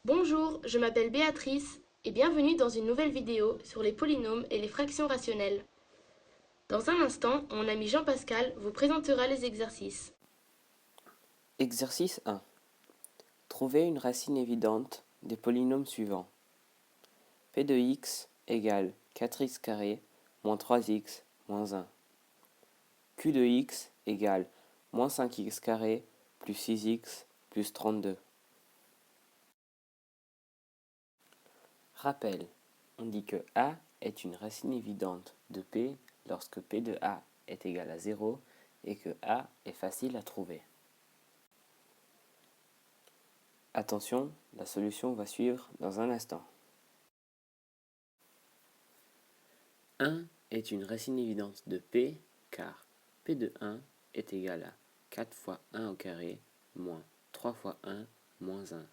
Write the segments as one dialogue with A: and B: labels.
A: Bonjour, je m'appelle Béatrice et bienvenue dans une nouvelle vidéo sur les polynômes et les fractions rationnelles. Dans un instant, mon ami Jean-Pascal vous présentera les exercices.
B: Exercice 1. Trouvez une racine évidente des polynômes suivants. P de x égale 4x carré moins 3x moins 1. Q de x égale moins 5x carré plus 6x plus 32. Rappel, on dit que A est une racine évidente de P lorsque P de A est égal à 0 et que A est facile à trouver. Attention, la solution va suivre dans un instant. 1 est une racine évidente de P car P de 1 est égal à 4 fois 1 au carré moins 3 fois 1 moins 1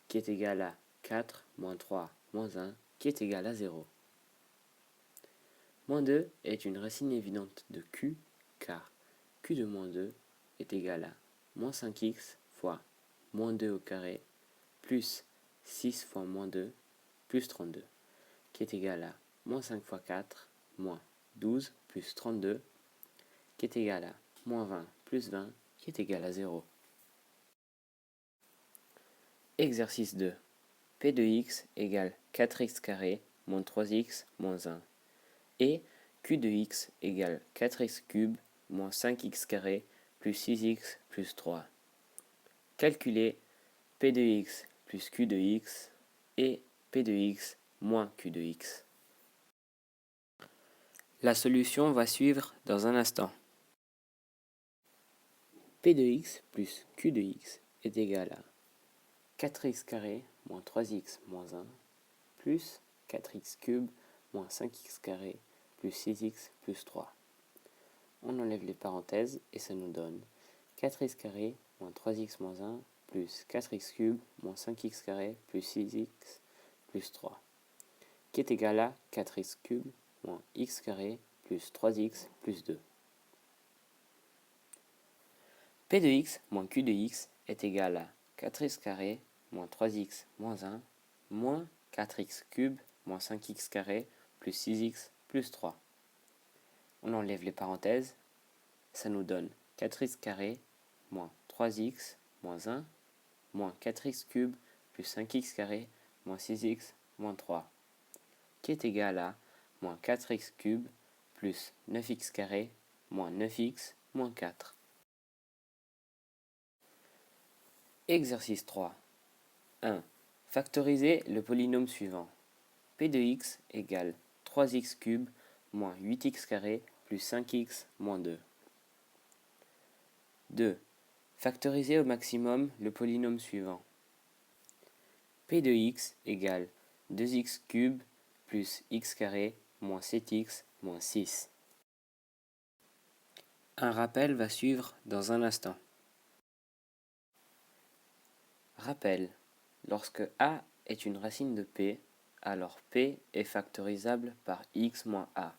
B: qui est égal à 4 moins 3 moins 1 qui est égal à 0. Moins 2 est une racine évidente de Q car Q de moins 2 est égal à moins 5x fois moins 2 au carré plus 6 fois moins 2 plus 32 qui est égal à moins 5 fois 4 moins 12 plus 32 qui est égal à moins 20 plus 20 qui est égal à 0. Exercice 2. P de x égale 4x carré moins 3x moins 1 et Q de x égale 4x cube moins 5x carré plus 6x plus 3. Calculez P de x plus Q de x et P de x moins Q de x. La solution va suivre dans un instant. P de x plus Q de x est égal à 4x carré moins 3x moins 1 plus 4x cube moins 5x carré plus 6x plus 3. On enlève les parenthèses et ça nous donne 4x carré moins 3x moins 1 plus 4x cube moins 5x carré plus 6x plus 3 qui est égal à 4x cube moins x carré plus 3x plus 2. P de x moins Q de x est égal à 4x carré moins 3x moins 1 moins 4x cube moins 5x carré plus 6x plus 3. On enlève les parenthèses, ça nous donne 4x carré moins 3x moins 1 moins 4x cube plus 5x carré moins 6x moins 3 qui est égal à moins 4x cube plus 9x carré moins 9x moins 4. Exercice 3. 1. Factoriser le polynôme suivant. P de x égale 3x cube moins 8x carré plus 5x moins 2. 2. Factoriser au maximum le polynôme suivant. P de x égale 2x cube plus x carré moins 7x moins 6. Un rappel va suivre dans un instant. Rappel. Lorsque a est une racine de p, alors p est factorisable par x moins a.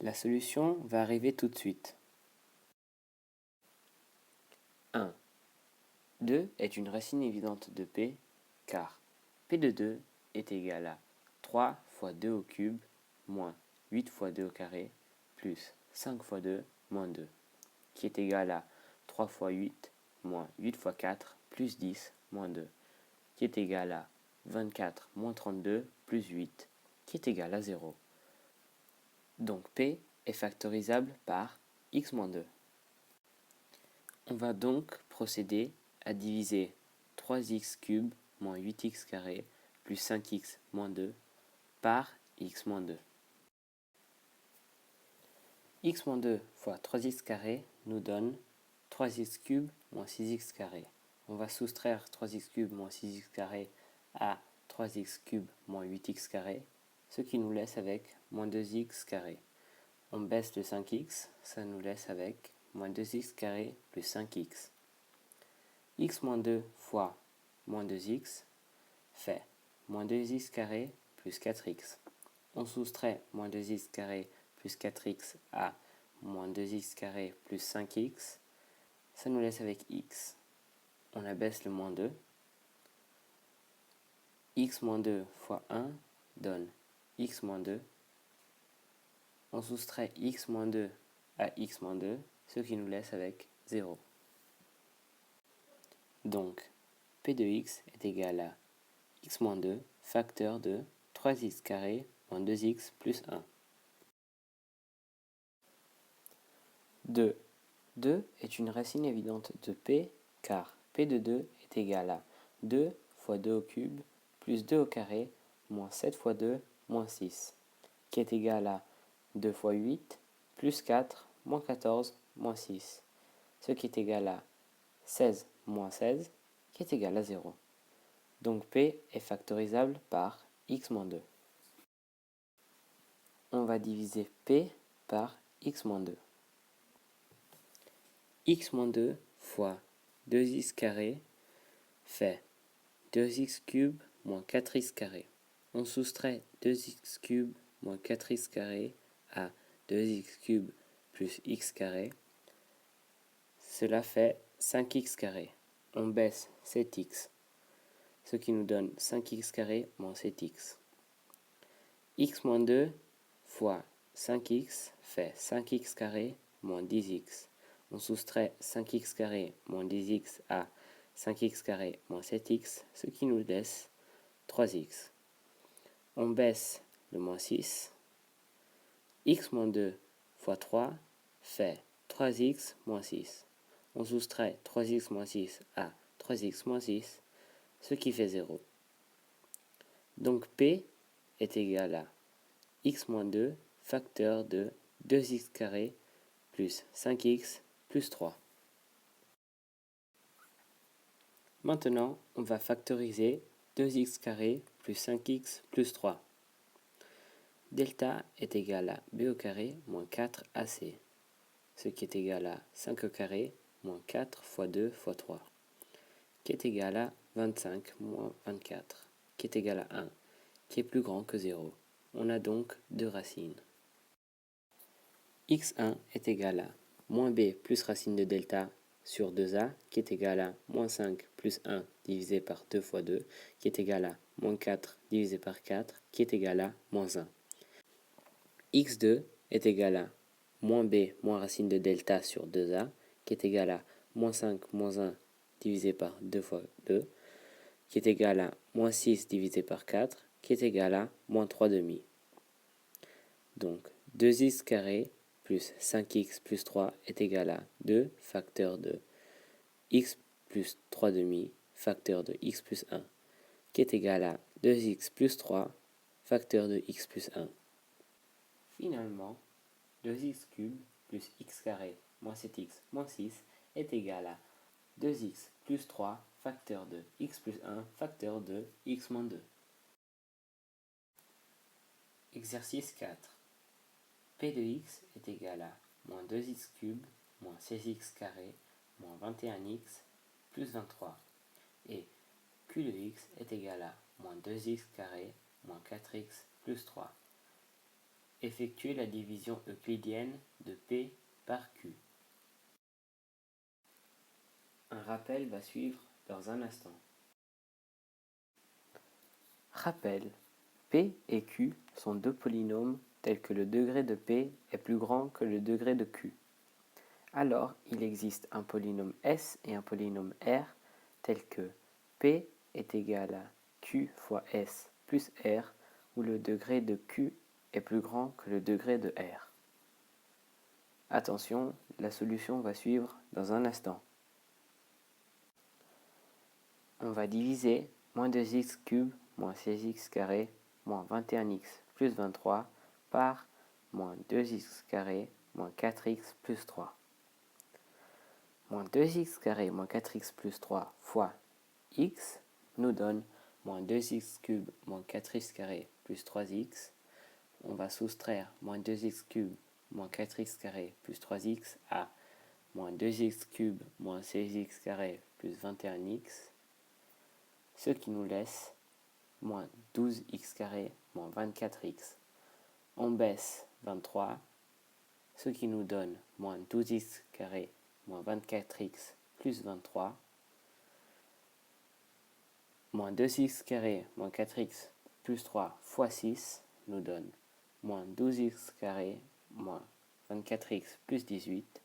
B: La solution va arriver tout de suite. 1. 2 est une racine évidente de p, car p de 2 est égal à 3 fois 2 au cube moins 8 fois 2 au carré plus 5 fois 2 moins 2, qui est égal à 3 fois 8 moins 8 fois 4 plus 10 moins 2, qui est égal à 24 moins 32 plus 8, qui est égal à 0. Donc P est factorisable par x moins 2. On va donc procéder à diviser 3x cube moins 8x carré plus 5x moins 2 par x moins 2. X moins 2 fois 3x carré nous donne 3x cube moins 6x carré. On va soustraire 3x cube moins 6x carré à 3x cube moins 8x carré, ce qui nous laisse avec moins 2x carré. On baisse le 5x, ça nous laisse avec moins 2x carré plus 5x. X moins 2 fois moins 2x fait moins 2x carré plus 4x. On soustrait moins 2x carré plus 4x à moins 2x carré plus 5x, ça nous laisse avec x. on abaisse le moins 2. X moins 2 fois 1 donne x moins 2. On soustrait x moins 2 à x moins 2, ce qui nous laisse avec 0. Donc, P de x est égal à x moins 2 facteur de 3x carré moins 2x plus 1. 2. 2 est une racine évidente de P, car P de 2 est égal à 2 fois 2 au cube plus 2 au carré moins 7 fois 2 moins 6, qui est égal à 2 fois 8 plus 4 moins 14 moins 6, ce qui est égal à 16 moins 16, qui est égal à 0. Donc P est factorisable par x moins 2. On va diviser P par x moins 2. X moins 2 fois 2x carré fait 2x cube moins 4x carré. On soustrait 2x cube moins 4x carré à 2x cube plus x carré. Cela fait 5x carré. On baisse 7x, ce qui nous donne 5x carré moins 7x. X moins 2 fois 5x fait 5x carré moins 10x. On soustrait 5x carré moins 10x à 5x carré moins 7x, ce qui nous laisse 3x. On baisse le moins 6. X moins 2 fois 3 fait 3x moins 6. On soustrait 3x moins 6 à 3x moins 6, ce qui fait 0. Donc P est égal à x moins 2 facteur de 2x carré plus 5x plus 3. Maintenant, on va factoriser 2x carré plus 5x plus 3. Delta est égal à b au carré moins 4ac, ce qui est égal à 5 au carré moins 4 fois 2 fois 3, qui est égal à 25 moins 24, qui est égal à 1, qui est plus grand que 0. On a donc deux racines. x1 est égal à moins b plus racine de delta sur 2a, qui est égal à moins 5 plus 1 divisé par 2 fois 2, qui est égal à moins 4 divisé par 4, qui est égal à moins 1. x2 est égal à moins b moins racine de delta sur 2a, qui est égal à moins 5 moins 1 divisé par 2 fois 2, qui est égal à moins 6 divisé par 4, qui est égal à moins 3 demi. Donc 2x carré plus 5x plus 3 est égal à 2 facteur de x plus 3 demi facteur de x plus 1, qui est égal à 2x plus 3 facteur de x plus 1. Finalement, 2x cube plus x carré moins 7x moins 6 est égal à 2x plus 3 facteur de x plus 1 facteur de x moins 2. Exercice 4. P de x est égal à moins 2x cube moins 16x carré moins 21x plus 23. Et Q de x est égal à moins 2x carré moins 4x plus 3. Effectuez la division euclidienne de P par Q. Un rappel va suivre dans un instant. Rappel. P et Q sont deux polynômes tels que le degré de P est plus grand que le degré de Q. Alors, il existe un polynôme S et un polynôme R tel que P est égal à Q fois S plus R, où le degré de Q est plus grand que le degré de R. Attention, la solution va suivre dans un instant. On va diviser moins 2x cube moins 16x carré moins 21x plus 23 par moins 2x carré moins 4x plus 3. Moins 2x carré moins 4x plus 3 fois x nous donne moins 2x cube moins 4x carré plus 3x. On va soustraire moins 2x cube moins 4x carré plus 3x à moins 2x cube moins 16x carré plus 21x, ce qui nous laisse moins 12x carré moins 24x. On baisse 23, ce qui nous donne moins 12x carré moins 24x plus 23. moins 2x carré moins 4x plus 3 fois 6 nous donne moins 12x carré moins 24x plus 18.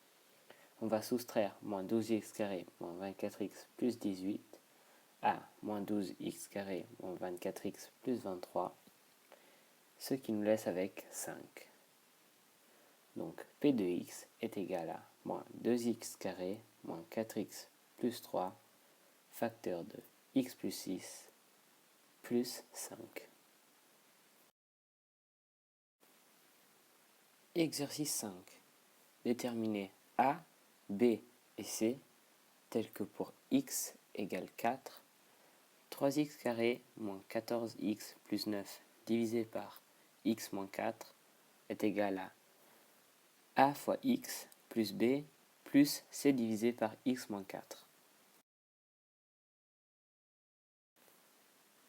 B: On va soustraire moins 12x carré moins 24x plus 18 à moins 12x carré moins 24x plus 23, ce qui nous laisse avec 5. Donc P de x est égal à moins 2x carré moins 4x plus 3 facteur de x plus 6 plus 5. Exercice 5. Déterminer A, B et C tels que pour x égale 4, 3x carré moins 14x plus 9 divisé par x moins 4 est égal à A fois x plus B plus C divisé par x moins 4.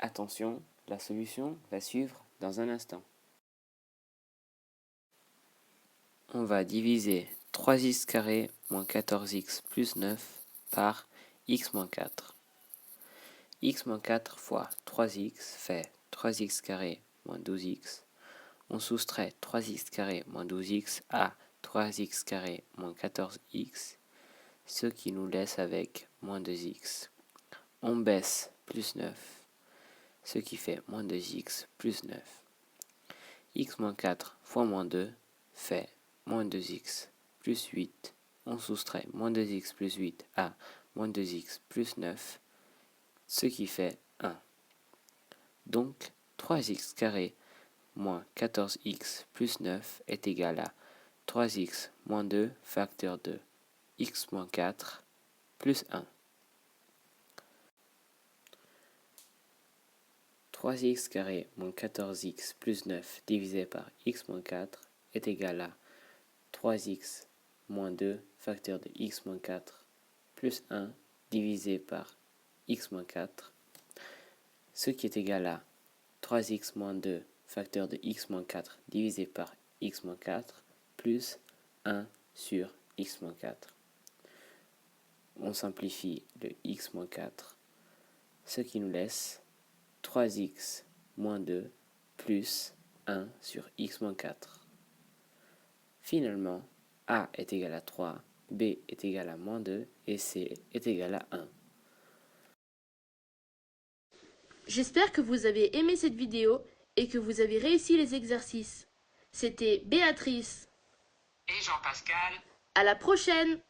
B: Attention, la solution va suivre dans un instant. On va diviser 3x carré moins 14x plus 9 par x moins 4. X moins 4 fois 3x fait 3x carré moins 12x. On soustrait 3x carré moins 12x à 3x carré moins 14x, ce qui nous laisse avec moins 2x. On baisse plus 9, ce qui fait moins 2x plus 9. X moins 4 fois moins 2 fait moins 2x plus 8. On soustrait moins 2x plus 8 à moins 2x plus 9, ce qui fait 1. Donc 3x carré moins 14x plus 9 est égal à 3x moins 2 facteur de x moins 4 plus 1. 3x carré moins 14x plus 9 divisé par x moins 4 est égal à 3x moins 2 facteur de x moins 4 plus 1 divisé par x moins 4, ce qui est égal à 3x moins 2 facteur de x moins 4 divisé par x moins 4 plus 1 sur x moins 4. On simplifie le x moins 4, ce qui nous laisse 3x moins 2 plus 1 sur x moins 4. Finalement, A est égal à 3, B est égal à moins 2 et C est égal à 1.
A: J'espère que vous avez aimé cette vidéo et que vous avez réussi les exercices. C'était Béatrice.
C: Et Jean-Pascal.
A: À la prochaine!